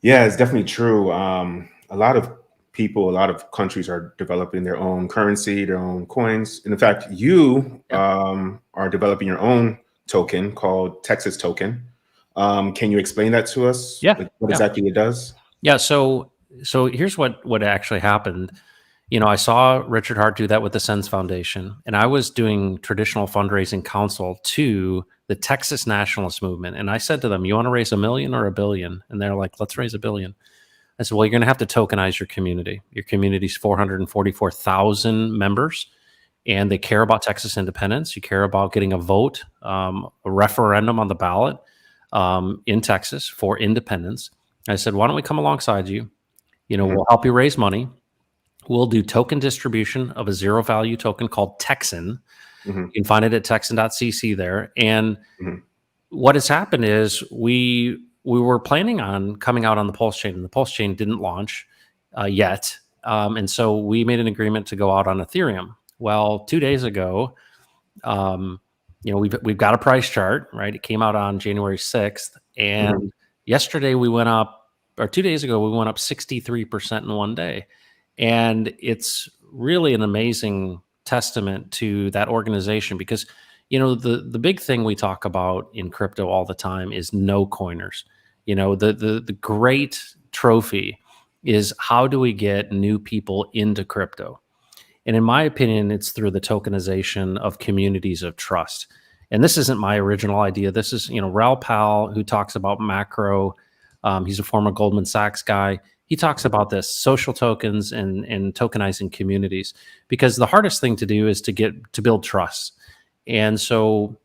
Yeah, it's definitely true. A lot of people, a lot of countries are developing their own currency, their own coins. And in fact, you Yeah. are developing your own token called Texas Token. Can you explain that to us? Yeah. Like what Yeah. exactly it does? Yeah. So here's what actually happened. I saw Richard Hart do that with the Sens Foundation, and I was doing traditional fundraising counsel to the Texas nationalist movement. And I said to them, "You want to raise $1 million or $1 billion?" And they're like, "Let's raise $1 billion." I said, "Well, you're going to have to tokenize your community. Your community's 444,000 members, and they care about Texas independence. You care about getting a vote, a referendum on the ballot in Texas for independence." I said, "Why don't we come alongside you? We'll help you raise money. We'll do token distribution of a zero value token called Texan. Hmm. You can find it at texan.cc there." And Hmm. what has happened is we were planning on coming out on the Pulsechain, and the Pulsechain didn't launch yet. And so we made an agreement to go out on Ethereum. Well, 2 days ago, we've got a price chart, right? It came out on January 6th. And yesterday we went up, or 2 days ago, we went up 63% in one day. And it's really an amazing testament to that organization because, the big thing we talk about in crypto all the time is no coiners. The great trophy is how do we get new people into crypto? And in my opinion, it's through the tokenization of communities of trust. And this isn't my original idea. This is, Raoul Pal, who talks about macro. He's a former Goldman Sachs guy. He talks about this social tokens and tokenizing communities, because the hardest thing to do is to build trust. And so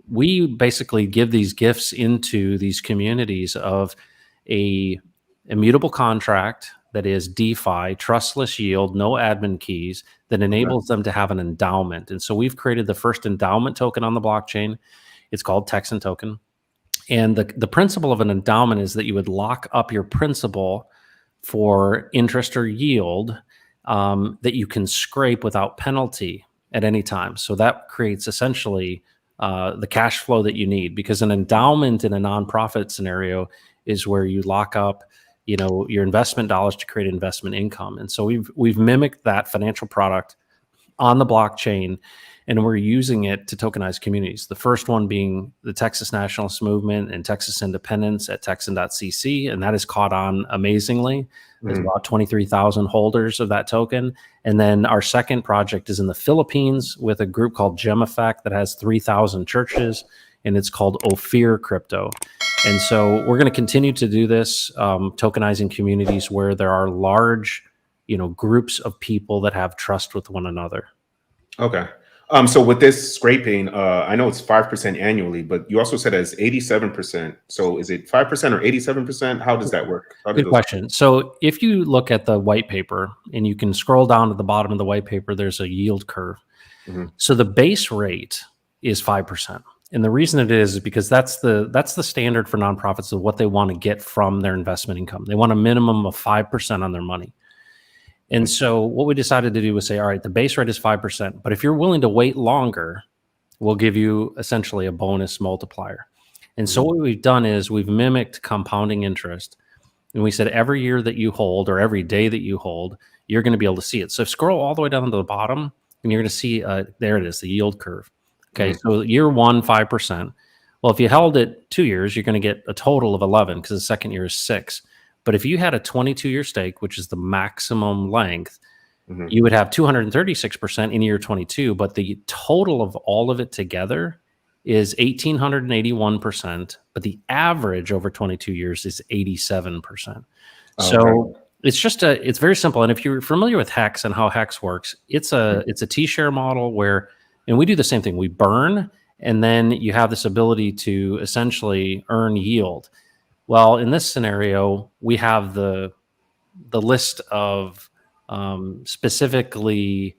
we basically give these gifts into these communities of a immutable contract that is DeFi, trustless yield, no admin keys, that enables them to have an endowment. And so we've created the first endowment token on the blockchain. It's called Texan Token. And the principle of an endowment is that you would lock up your principal for interest or yield that you can scrape without penalty at any time. So that creates essentially the cash flow that you need, because an endowment in a nonprofit scenario is where you lock up your investment dollars to create investment income. And so we've mimicked that financial product on the blockchain, and we're using it to tokenize communities. The first one being the Texas nationalist movement and Texas independence at texan.cc, and that has caught on amazingly. There's about 23,000 holders of that token. And then our second project is in the Philippines with a group called 𝘰𝘰𝘯𝘵 that has 3,000 churches, and it's called Ophir Crypto. And so we're going to continue to do this, tokenizing communities where there are large, groups of people that have trust with one another. Okay. So with this scraping, I know it's 5% annually, but you also said it's 87%. So is it 5% or 87%? How does that work? Good question. So if you look at the white paper and you can scroll down to the bottom of the white paper, there's a yield curve. So the base rate is 5%. And the reason it is because that's the standard for nonprofits of what they want to get from their investment income. They want a minimum of 5% on their money. And so what we decided to do was say, all right, the base rate is 5%, but if you're willing to wait longer, we'll give you essentially a bonus multiplier. And so what we've done is we've mimicked compounding interest. And we said every year that you hold or every day that you hold, you're going to be able to see it. So scroll all the way down to the bottom and you're going to see, there it is, the yield curve. Okay, so year one, 5%. Well, if you held it 2 years, you're going to get a total of 11 because the second year is 6. But if you had a 22-year stake, which is the maximum length, you would have 236% in year 22. But the total of all of it together is 1,881%. But the average over 22 years is 87%. So it's very simple. And if you're familiar with Hex and how Hex works, it's a T-share model where, and we do the same thing. We burn, and then you have this ability to essentially earn yield. Well, in this scenario, we have the list of specifically,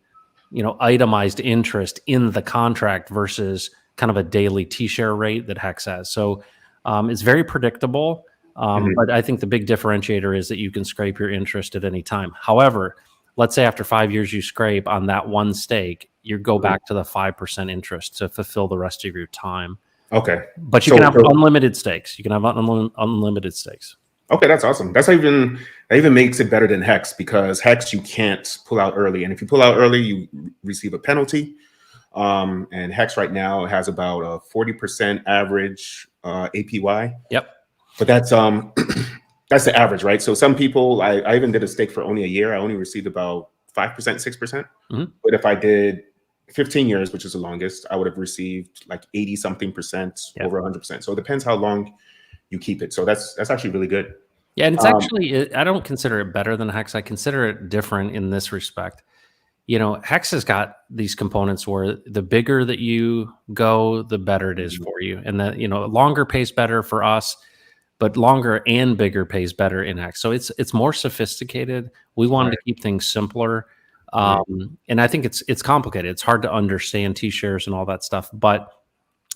itemized interest in the contract versus kind of a daily T-share rate that Hex has. So it's very predictable, but I think the big differentiator is that you can scrape your interest at any time. However, let's say after 5 years you scrape on that one stake, you go back to the 5% interest to fulfill the rest of your time. Okay. But you can have unlimited stakes. You can have unlimited stakes. Okay, that's awesome. That even makes it better than Hex, because Hex you can't pull out early, and if you pull out early, you receive a penalty. And Hex right now has about a 40% average APY, Yep. but that's that's the average, right? So some people, I even did a stake for only a year. I only received about 5%, 6%. But if I did 15 years, which is the longest, I would have received like 80 something percent, Yep. over 100%. So it depends how long you keep it. So that's actually really good. Yeah, and it's actually, I don't consider it better than Hex. I consider it different in this respect. You know, Hex has got these components where the bigger that you go, the better it is for you. And that, you know, longer pays better for us, but longer and bigger pays better in Hex. So it's more sophisticated. We wanted to keep things simpler. And I think it's complicated. It's hard to understand T-shares and all that stuff, but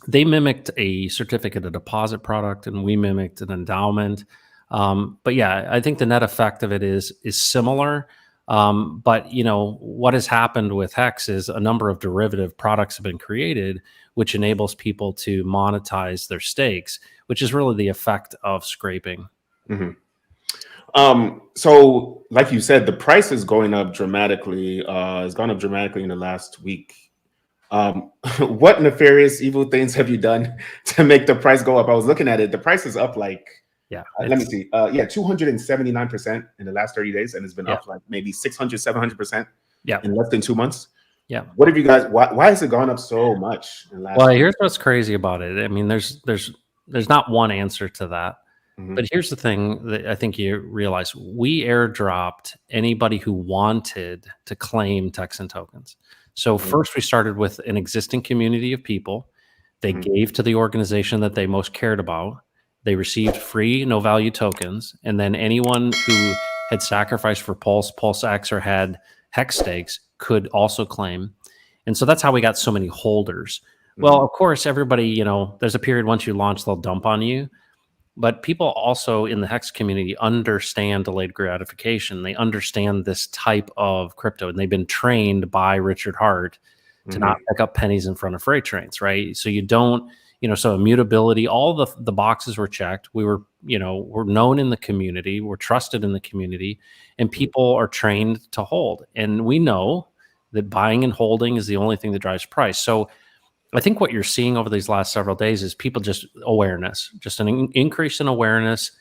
they mimicked a certificate of deposit product and we mimicked an endowment. But yeah, I think the net effect of it is similar. But you know what has happened with Hex is a number of derivative products have been created, which enables people to monetize their stakes, which is really the effect of scraping. So like you said, the price is going up dramatically. It's gone up dramatically in the last week. What nefarious evil things have you done to make the price go up? I was looking at it. The price is up like, Yeah, let me see. Yeah, 279% in the last 30 days. And it's been up like maybe 600, 700% in less than 2 months. Yeah. What have you guys, why has it gone up so much in the last Well, here's what's crazy about it. I mean, there's not one answer to that. But here's the thing that I think you realize: we airdropped anybody who wanted to claim Texan tokens. So first we started with an existing community of people. They gave to the organization that they most cared about. They received free, no value tokens. And then anyone who had sacrificed for Pulse, PulseX, or had Hex stakes could also claim. And so that's how we got so many holders. Well, of course, everybody, you know, there's a period once you launch, they'll dump on you. But people also in the Hex community understand delayed gratification. They understand this type of crypto, and they've been trained by Richard Hart to not pick up pennies in front of freight trains, right? So you don't, you know, so immutability, all the boxes were checked. We were, you know, we're known in the community, we're trusted in the community, and people are trained to hold. And we know that buying and holding is the only thing that drives price. So I think what you're seeing over these last several days is people just awareness, just an increase in awareness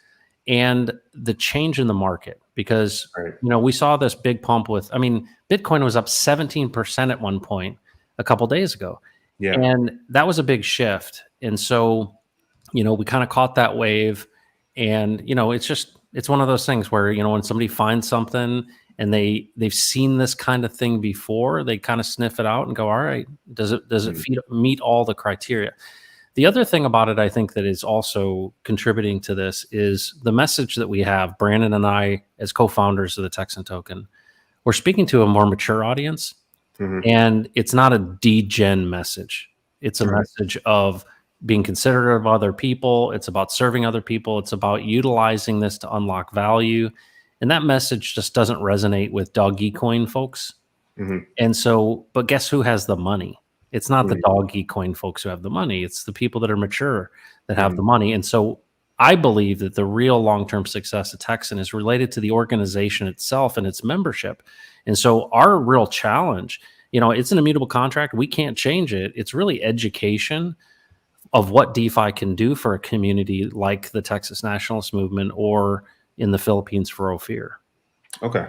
and the change in the market. Because, you know, we saw this big pump with, I mean, Bitcoin was up 17% at one point a couple days ago. Yeah. And that was a big shift. And so, you know, we kind of caught that wave. And, you know, it's one of those things where, you know, when somebody finds something and they've seen this kind of thing before, they kind of sniff it out and go, all right, does it meet all the criteria? The other thing about it, I think, that is also contributing to this is the message that we have, Brandon and I, as co-founders of the Texan Token, we're speaking to a more mature audience, and it's not a degen message. It's a message of being considerate of other people. It's about serving other people. It's about utilizing this to unlock value. And that message just doesn't resonate with 𝘰𝘰𝘯𝘕 folks. And so, but guess who has the money? It's not the 𝘰𝘰𝘯𝘕 folks who have the money. It's the people that are mature that have the money. And so I believe that the real long-term success of Texan is related to the organization itself and its membership. And so our real challenge, you know, it's an immutable contract. We can't change it. It's really education of what DeFi can do for a community like the Texas Nationalist Movement or in the Philippines for Ophir. Okay.